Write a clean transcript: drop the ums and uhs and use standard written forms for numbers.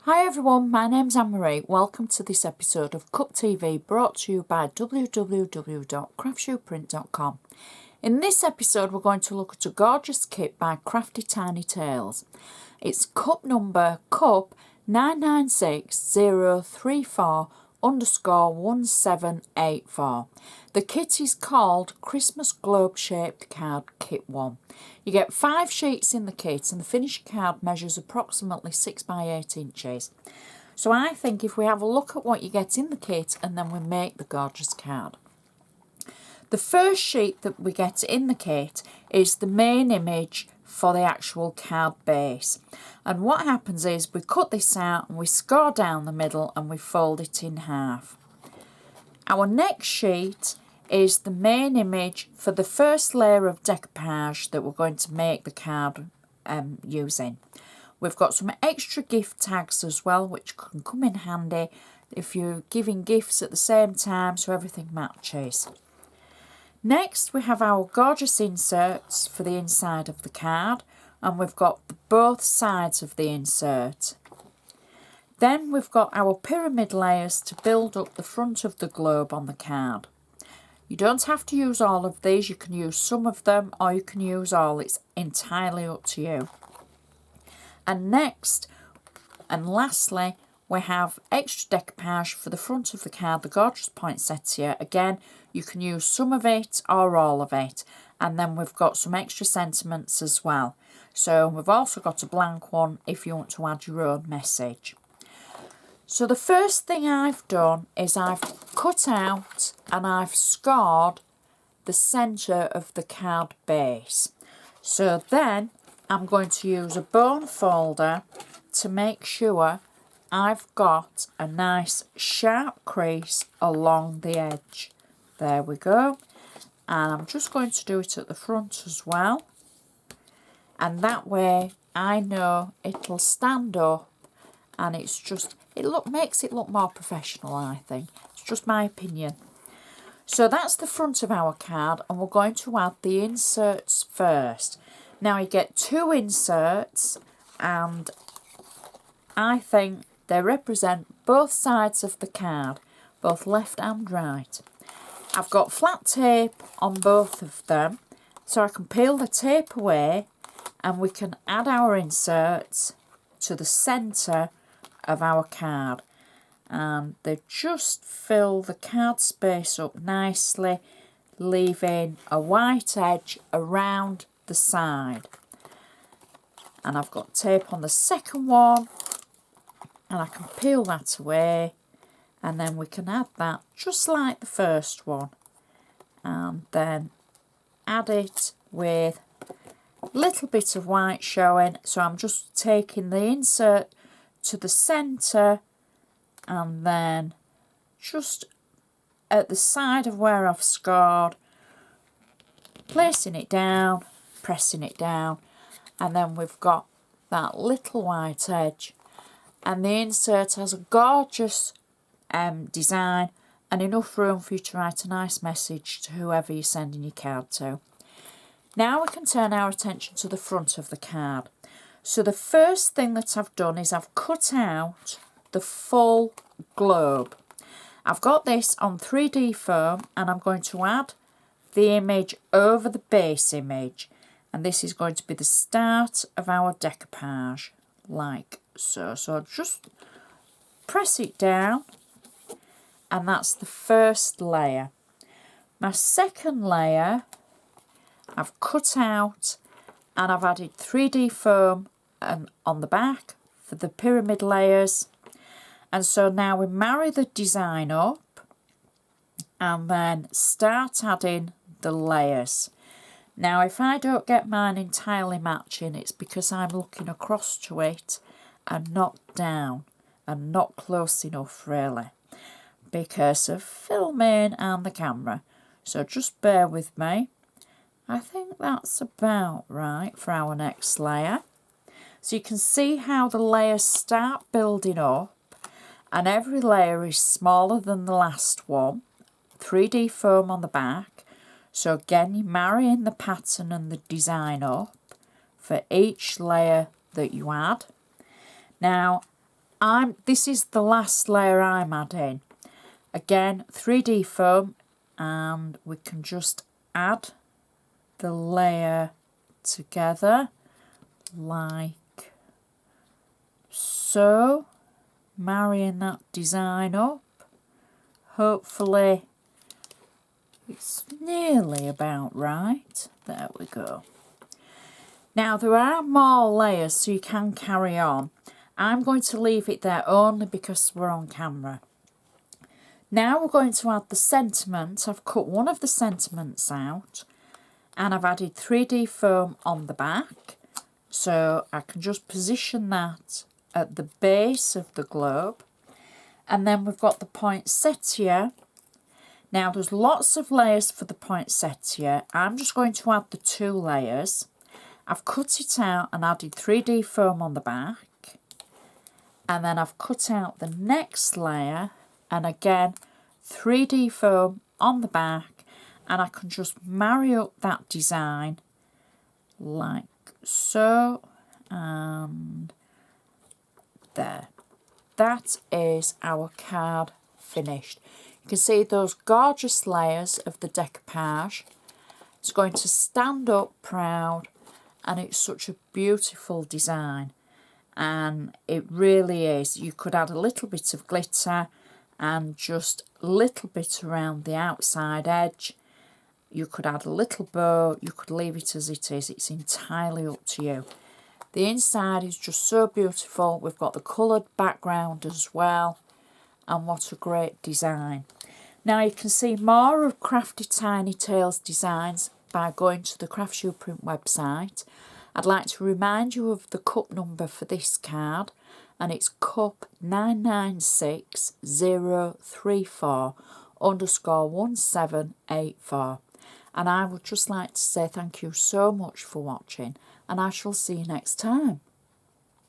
Hi everyone, my name's Anne-Marie. Welcome to this episode of Cup TV brought to you by www.craftsuprint.com. In this episode we're going to look at a gorgeous kit by craftytinytales. It's cup number 996034_1784. The kit is called Christmas Globe Shaped Card Kit 1. You get 5 sheets in the kit and the finished card measures approximately 6 by 8 inches. So I think if we have a look at what you get in the kit and then we make the gorgeous card. The first sheet that we get in the kit is the main image for the actual card base. And what happens is we cut this out and we score down the middle and we fold it in half. Our next sheet is the main image for the first layer of decoupage that we're going to make the card using. We've got some extra gift tags as well, which can come in handy if you're giving gifts at the same time so everything matches. Next we have our gorgeous inserts for the inside of the card, and we've got both sides of the insert. Then we've got our pyramid layers to build up the front of the globe on the card. You don't have to use all of these, you can use some of them or you can use all, it's entirely up to you. And next and lastly we have extra decoupage for the front of the card, the gorgeous poinsettia. Again, you can use some of it or all of it. And then we've got some extra sentiments as well. So we've also got a blank one if you want to add your own message. So the first thing I've done is I've cut out and I've scored the centre of the card base. So then I'm going to use a bone folder to make sure I've got a nice sharp crease along the edge. There we go. And I'm just going to do it at the front as well. And that way I know it'll stand up and it's just, makes it look more professional, I think. It's just my opinion. So that's the front of our card and we're going to add the inserts first. Now you get 2 inserts and I think they represent both sides of the card, both left and right. I've got flat tape on both of them so I can peel the tape away and we can add our inserts to the centre of our card, and they just fill the card space up nicely, leaving a white edge around the side. And I've got tape on the second one and I can peel that away and then we can add that just like the first one and then add it with a little bit of white showing. So I'm just taking the insert to the centre and then just at the side of where I've scored, placing it down, pressing it down, and then we've got that little white edge, and the insert has a gorgeous design and enough room for you to write a nice message to whoever you're sending your card to. Now we can turn our attention to the front of the card. So the first thing that I've done is I've cut out the full globe. I've got this on 3D foam and I'm going to add the image over the base image, and this is going to be the start of our decoupage like so. So just press it down and that's the first layer. My second layer I've cut out and I've added 3D foam and on the back for the pyramid layers, and so now we marry the design up and then start adding the layers. Now if I don't get mine entirely matching, it's because I'm looking across to it and not down and not close enough really because of filming and the camera, so just bear with me. I think that's about right for our next layer. So you can see how the layers start building up and every layer is smaller than the last one. 3D foam on the back. So again, you're marrying the pattern and the design up for each layer that you add. Now, This is the last layer I'm adding. Again, 3D foam, and we can just add the layer together like so, marrying that design up. Hopefully it's nearly about right. There we go. Now there are more layers, so you can carry on. I'm going to leave it there only because we're on camera. Now we're going to add the sentiment. I've cut one of the sentiments out and I've added 3D foam on the back. So I can just position that at the base of the globe. And then we've got the poinsettia. Now there's lots of layers for the poinsettia. I'm just going to add the 2 layers. I've cut it out and added 3D foam on the back. And then I've cut out the next layer. And again, 3D foam on the back, and I can just marry up that design like so, and there. That is our card finished. You can see those gorgeous layers of the decoupage. It's going to stand up proud, and it's such a beautiful design, and it really is. You could add a little bit of glitter and just a little bit around the outside edge. You could add a little bow, you could leave it as it is. It's entirely up to you. The inside is just so beautiful. We've got the coloured background as well, and what a great design. Now you can see more of Crafty Tiny Tales designs by going to the Craftsuprint website. I'd like to remind you of the cup number for this card, and it's cup 996034_1784. And I would just like to say thank you so much for watching, and I shall see you next time.